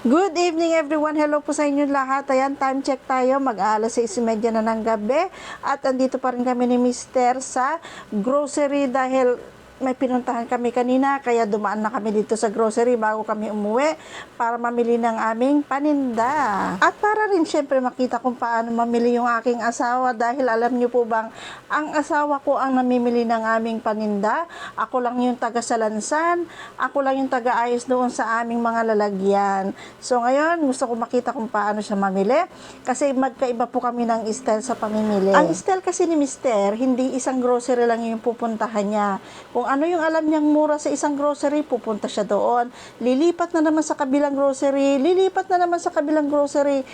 Good evening everyone. Hello po sa inyo lahat. Ayan, time check tayo. Mag-aalas 6:30 na ng gabi. At andito pa rin kami ni Mister sa grocery dahil may pinuntahan kami kanina. Kaya dumaan na kami dito sa grocery bago kami umuwi para mamili ng aming paninda. At para rin syempre makita kung paano mamili yung aking asawa dahil alam niyo po bang ang asawa ko ang namimili ng aming paninda. Ako lang yung taga-salansan. Ako lang yung taga-ayos doon sa aming mga lalagyan. So ngayon, gusto ko makita kung paano siya mamili kasi magkaiba po kami ng style sa pamimili. Ang style kasi ni Mister, hindi isang grocery lang yung pupuntahan niya. Kung ano yung alam niyang mura sa isang grocery, pupunta siya doon. Lilipat na naman sa kabilang grocery, lilipat na naman sa kabilang grocery.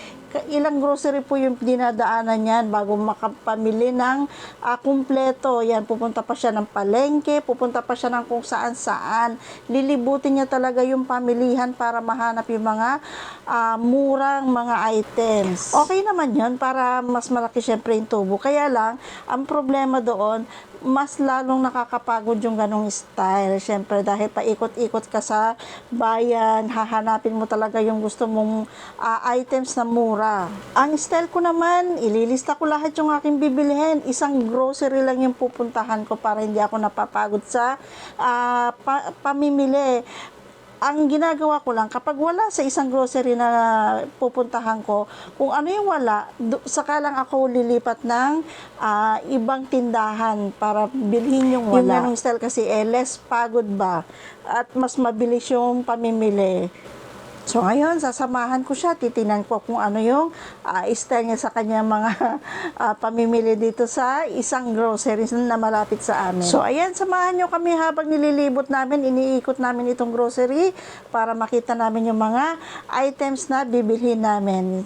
Ilang grocery po yung dinadaanan niyan bago makapamili ng kumpleto. Yan, pupunta pa siya ng palengke, pupunta pa siya ng kung saan-saan. Lilibutin niya talaga yung pamilihan para mahanap yung mga murang mga items. Okay naman yun para mas malaki syempre yung tubo. Kaya lang, ang problema doon, mas lalong nakakapagod yung ganong style. Siyempre, dahil paikot-ikot ka sa bayan, hahanapin mo talaga yung gusto mong items na mura. Ang style ko naman, ililista ko lahat yung aking bibilihin. Isang grocery lang yung pupuntahan ko para hindi ako napapagod sa pamimili. Ang ginagawa ko lang, kapag wala sa isang grocery na pupuntahan ko, kung ano yung wala, saka lang ako lilipat ng ibang tindahan para bilhin yung wala. Yung ganong style kasi, less pagod ba? At mas mabilis yung pamimili. So ngayon, sasamahan ko siya, titinan ko kung ano yung style niya sa kanyang mga pamimili dito sa isang grocery na malapit sa amin. So ayan, samahan nyo kami habang nililibot namin, iniikot namin itong grocery para makita namin yung mga items na bibilhin namin.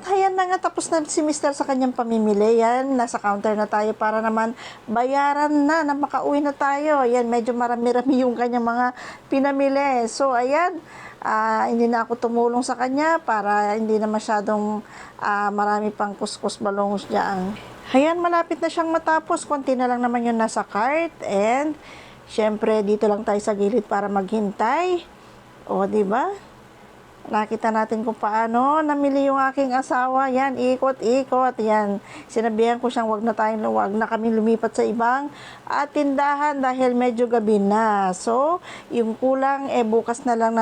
At ayan na nga, tapos na si Mister sa kanyang pamimili. Yan, nasa counter na tayo para naman bayaran na makauwi na tayo. Yan, medyo marami-rami yung kanyang mga pinamili. So, ayan, hindi na ako tumulong sa kanya para hindi na masyadong marami pang kuskus balongos dyan. Ayan, malapit na siyang matapos. Konti na lang naman yung nasa cart. And, syempre, dito lang tayo sa gilid para maghintay. O, diba? Nakita natin kung paano namili yung aking asawa. Yan, ikot-ikot. Yan. Sinabihan ko siyang wag na kami lumipat sa ibang tindahan dahil medyo gabi na. So, yung kulang, bukas na lang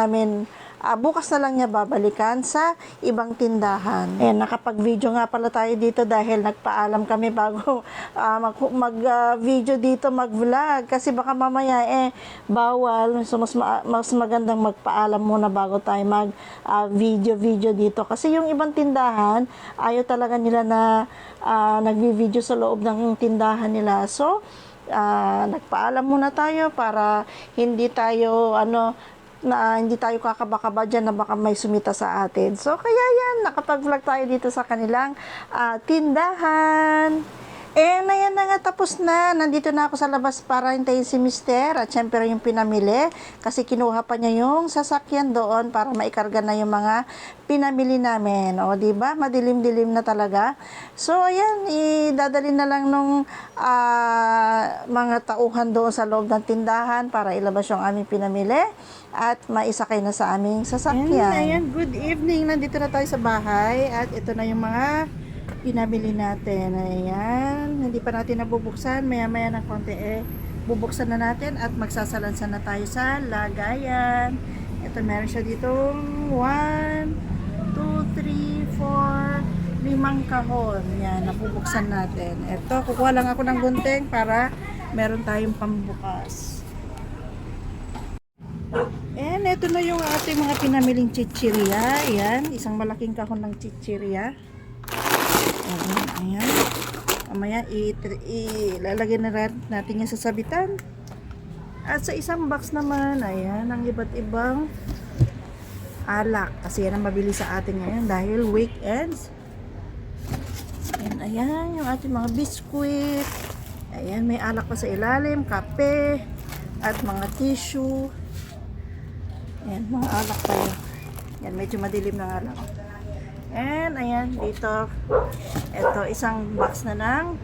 niya babalikan sa ibang tindahan. Nakapag-video nga pala tayo dito dahil nagpaalam kami bago mag-video dito, mag-vlog. Kasi baka mamaya bawal. So, mas magandang magpaalam muna bago tayo mag-video dito. Kasi yung ibang tindahan, ayaw talaga nila na nag-video sa loob ng tindahan nila. So, nagpaalam muna tayo para hindi tayo kakaba-kaba dyan na baka may sumita sa atin. So, kaya yan, nakapag-vlog tayo dito sa kanilang tindahan. Ayan na nga, tapos na. Nandito na ako sa labas para hintayin si Mister at syempre yung pinamili. Kasi kinuha pa niya yung sasakyan doon para maikarga na yung mga pinamili namin. O, diba? Madilim-dilim na talaga. So, ayan, idadali na lang nung mga tauhan doon sa loob ng tindahan para ilabas yung aming pinamili at maisakay na sa aming sasakyan. Ayan, good evening. Nandito na tayo sa bahay at ito na yung mga pinamili natin. Ayan, hindi pa natin nabubuksan. Maya-maya ng konti bubuksan na natin at magsasalansan na tayo sa lagayan. Ito, meron siya dito 1, 2, 3, 4, 5 kahon. Yan, nabubuksan natin. Ito, kukuha lang ako ng gunting para meron tayong pambukas. And ito na yung ating mga pinamiling chichirya. Ayan, isang malaking kahon ng chichirya. Ayan. Mamaya ilalagay na natin yung sasabitan. At sa isang box naman, ayan, ang iba't ibang alak. Kasi yan ang mabili sa atin ngayon dahil weekends. Ayan, yung ating mga biskuit. Ayan, may alak pa sa ilalim, kape, at mga tissue. Ayan, mga alak pa yun. Yan, medyo madilim na alak. And, ayan, dito, ito, isang box na ng,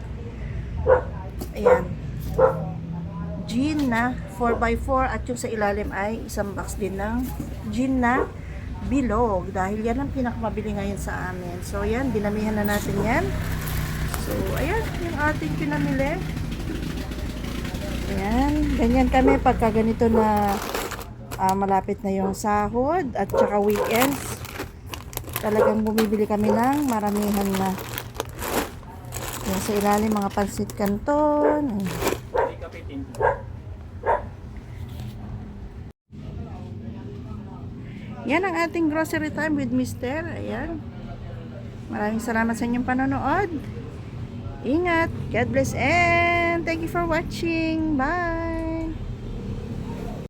ayan, gin na 4x4 at yung sa ilalim ay isang box din ng gin na bilog. Dahil yan ang pinakamabili ngayon sa amin. So, ayan, dinamihan na natin yan. So, ayan, yung ating pinamili. Ayan, ganyan kami pagka ganito na malapit na yung sahod at saka weekends. Talagang bumibili kami ng maramihan na. Yan sa ilalim, mga pansit canton. Yan ang ating grocery time with Mister. Ayan. Maraming salamat sa inyong panonood. Ingat. God bless and thank you for watching. Bye.